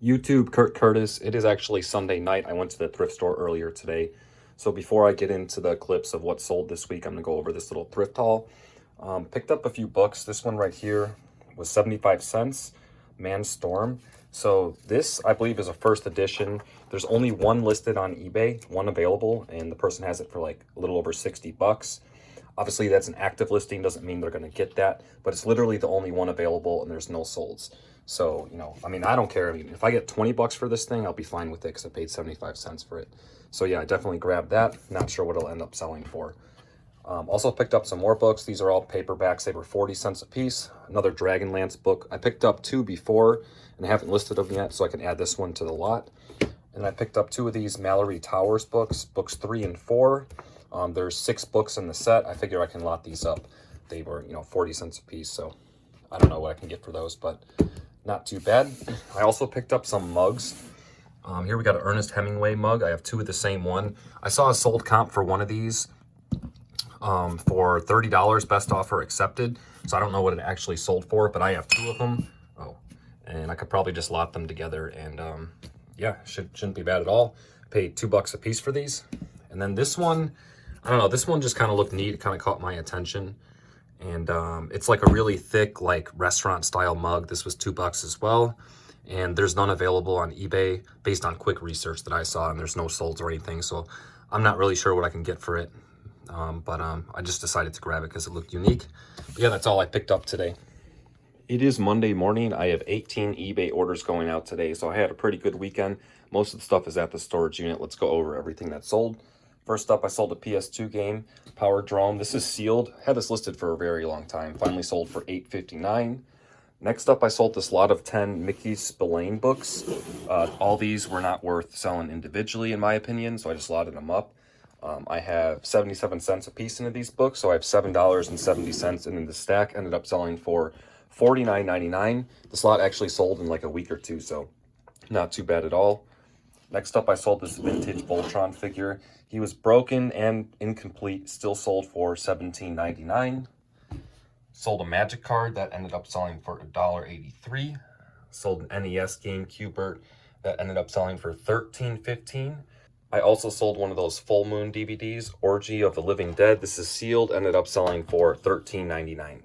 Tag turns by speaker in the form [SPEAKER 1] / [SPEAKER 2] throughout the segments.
[SPEAKER 1] YouTube, Kurt Curtis. It is actually Sunday night. I went to the thrift store earlier today. So before I get into the clips of what sold this week, I'm going to go over this little thrift haul. Picked up a few books. This one right here was 75 cents, Man Storm. So this, I believe, is a first edition. There's only one listed on eBay, one available, and the person has it for like a little over 60 bucks. Obviously, that's an active listing, doesn't mean they're going to get that, but it's literally the only one available and there's no solds. So, I mean, I don't care. I mean, if I get 20 bucks for this thing, I'll be fine with it because I paid 75 cents for it. So yeah, I definitely grabbed that. Not sure what it'll end up selling for. Also picked up some more books. These are all paperbacks. They were 40 cents a piece. Another Dragonlance book. I picked up two before and I haven't listed them yet, so I can add this one to the lot. And I picked up two of these Mallory Towers books, books 3 and 4. There's 6 books in the set. I figure I can lot these up. They were, 40 cents a piece, so I don't know what I can get for those, but not too bad. I also picked up some mugs. Here we got an Ernest Hemingway mug. I have 2 of the same one. I saw a sold comp for one of these for $30, best offer accepted. So I don't know what it actually sold for, but I have 2 of them. Oh, and I could probably just lot them together, and yeah, shouldn't be bad at all. Paid $2 a piece for these. And then this one, I don't know, this one just kind of looked neat. It kind of caught my attention. And it's like a really thick, like restaurant style mug. This was $2 as well. And there's none available on eBay based on quick research that I saw, and there's no solds or anything. So I'm not really sure what I can get for it. But I just decided to grab it because it looked unique. But yeah, that's all I picked up today. It is Monday morning. I have 18 eBay orders going out today, so I had a pretty good weekend. Most of the stuff is at the storage unit. Let's go over everything that sold. First up, I sold a PS2 game, Power Drone. This is sealed. Had this listed for a very long time. Finally sold for $8.59. Next up, I sold this lot of 10 Mickey Spillane books. All these were not worth selling individually, in my opinion, so I just lotted them up. I have 77 cents a piece into these books, so I have $7.70, and in the stack ended up selling for $49.99. This lot actually sold in like a week or two, so not too bad at all. Next up, I sold this vintage Voltron figure. He was broken and incomplete, still sold for $17.99. Sold a Magic card that ended up selling for $1.83. Sold an NES game, Cubert, that ended up selling for $13.15. I also sold one of those Full Moon DVDs, Orgy of the Living Dead. This is sealed, ended up selling for $13.99.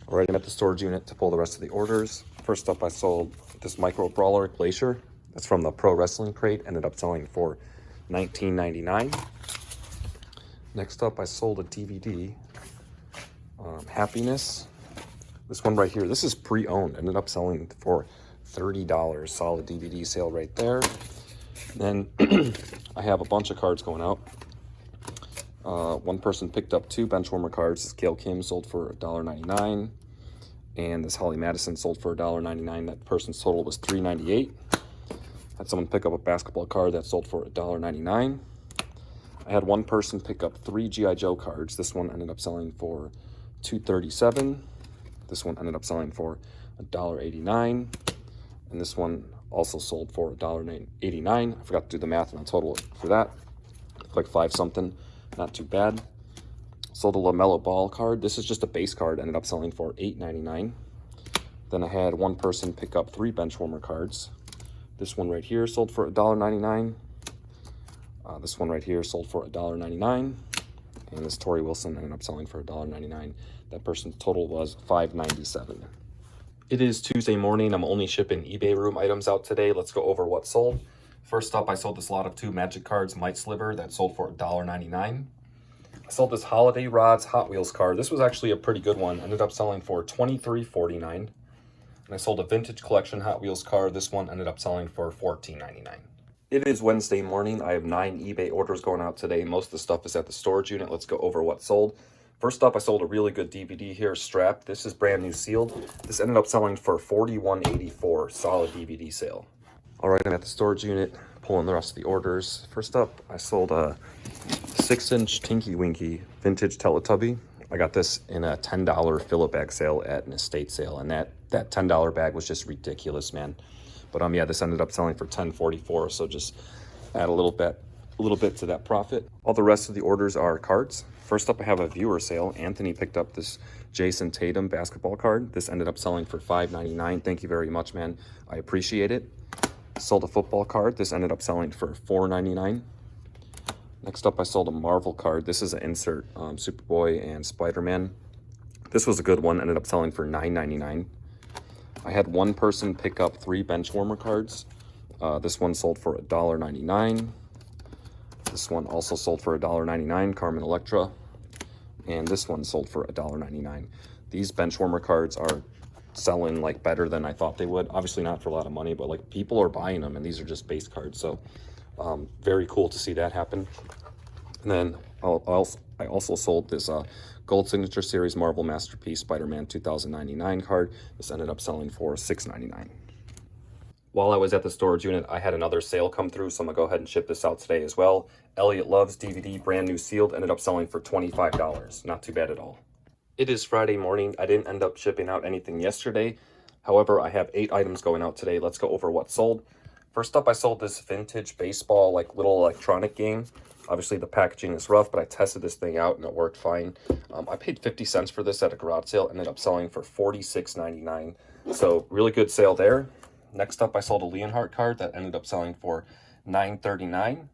[SPEAKER 1] All right, I'm at the storage unit to pull the rest of the orders. First up, I sold this Micro Brawler Glacier. That's from the Pro Wrestling Crate, ended up selling for $19.99. Next up, I sold a DVD, Happiness. This one right here, this is pre-owned, ended up selling for $30. Solid DVD sale right there. Then I have a bunch of cards going out. One person picked up 2 Benchwarmer cards. This Gail Kim sold for $1.99. And this Holly Madison sold for $1.99. That person's total was $3.98. Had someone pick up a basketball card that sold for $1.99. I had one person pick up 3 G.I. Joe cards. This one ended up selling for $2.37. This one ended up selling for $1.89. And this one also sold for $1.89. I forgot to do the math on the total for that. Like 5 something, not too bad. Sold a LaMelo Ball card. This is just a base card, ended up selling for $8.99. Then I had one person pick up 3 Benchwarmer cards. This one right here sold for $1.99. This one right here sold for $1.99. And this Tori Wilson ended up selling for $1.99. That person's total was $5.97. It is Tuesday morning. I'm only shipping eBay room items out today. Let's go over what sold. First up, I sold this lot of 2 Magic cards, Might Sliver, that sold for $1.99. I sold this Holiday Rods Hot Wheels card. This was actually a pretty good one. Ended up selling for $23.49. And I sold a Vintage Collection Hot Wheels card. This one ended up selling for $14.99. It is Wednesday morning. I have 9 eBay orders going out today. Most of the stuff is at the storage unit. Let's go over what sold. First up, I sold a really good DVD here, Strapped. This is brand new sealed. This ended up selling for $41.84. Solid DVD sale. All right, I'm at the storage unit, pulling the rest of the orders. First up, I sold a 6-inch Tinky Winky vintage Teletubby. I got this in a $10 fill-it bag sale at an estate sale, and that $10 bag was just ridiculous, man. But yeah, this ended up selling for $10.44, so just add a little bit to that profit. All the rest of the orders are cards. First up, I have a viewer sale. Anthony picked up this Jason Tatum basketball card. This ended up selling for $5.99. Thank you very much, man. I appreciate it. Sold a football card. This ended up selling for $4.99. Next up, I sold a Marvel card. This is an insert, Superboy and Spider-Man. This was a good one, ended up selling for $9.99. I had one person pick up 3 bench warmer cards. This one sold for $1.99. This one also sold for $1.99, Carmen Electra. And this one sold for $1.99. These bench warmer cards are selling like better than I thought they would. Obviously not for a lot of money, but like people are buying them, and these are just base cards. So very cool to see that happen. And then I also sold this Gold Signature Series Marvel Masterpiece Spider-Man 2099 card. This ended up selling for $6.99. While I was at the storage unit, I had another sale come through, so I'm going to go ahead and ship this out today as well. Elliot Love's DVD, brand new sealed, ended up selling for $25. Not too bad at all. It is Friday morning. I didn't end up shipping out anything yesterday. However, I have 8 items going out today. Let's go over what sold. First up, I sold this vintage baseball, like little electronic game. Obviously, the packaging is rough, but I tested this thing out and it worked fine. I paid 50 cents for this at a garage sale, ended up selling for $46.99. So really good sale there. Next up, I sold a Leonhardt card that ended up selling for $9.39.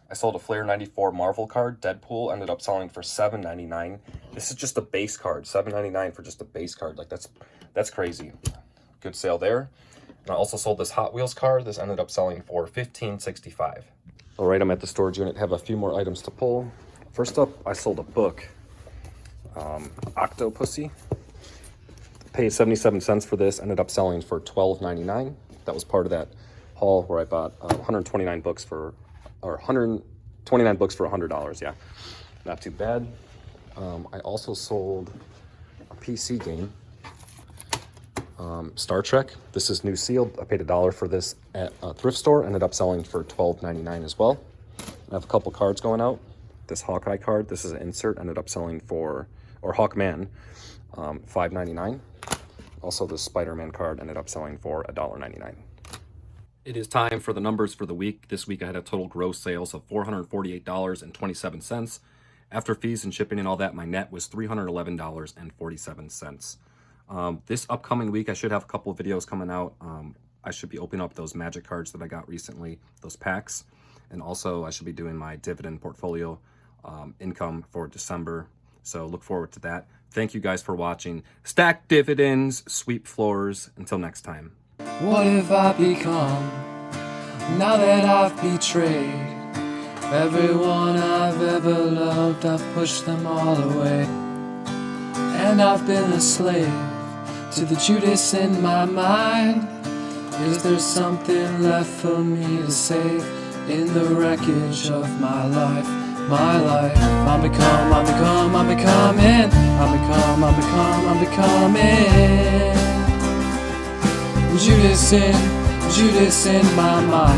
[SPEAKER 1] I sold a Flair 94 Marvel card, Deadpool, ended up selling for $7.99. This is just a base card, $7.99 for just a base card. Like that's crazy. Good sale there. And I also sold this Hot Wheels car. This ended up selling for $15.65. All right, I'm at the storage unit. Have a few more items to pull. First up, I sold a book, Octopussy. Paid 77 cents for this. Ended up selling for $12.99. That was part of that haul where I bought 129 books for, or 129 books for $100. Yeah, not too bad. I also sold a PC game. Star Trek. This is new sealed. I paid $1 for this at a thrift store. Ended up selling for $12.99 as well. I have a couple cards going out. This Hawkeye card. This is an insert. Ended up selling for, or Hawkman, $5.99. Also, this Spider-Man card ended up selling for $1.99. It is time for the numbers for the week. This week I had a total gross sales of $448.27. After fees and shipping and all that, my net was $311.47. This upcoming week, I should have a couple of videos coming out. I should be opening up those magic cards that I got recently, those packs. And also, I should be doing my dividend portfolio income for December. So look forward to that. Thank you guys for watching. Stack dividends, sweep floors. Until next time.
[SPEAKER 2] What have I become now that I've betrayed everyone I've ever loved? I've pushed them all away, and I've been a slave to the Judas in my mind. Is there something left for me to save in the wreckage of my life? My life. I'm becoming Judas in my mind.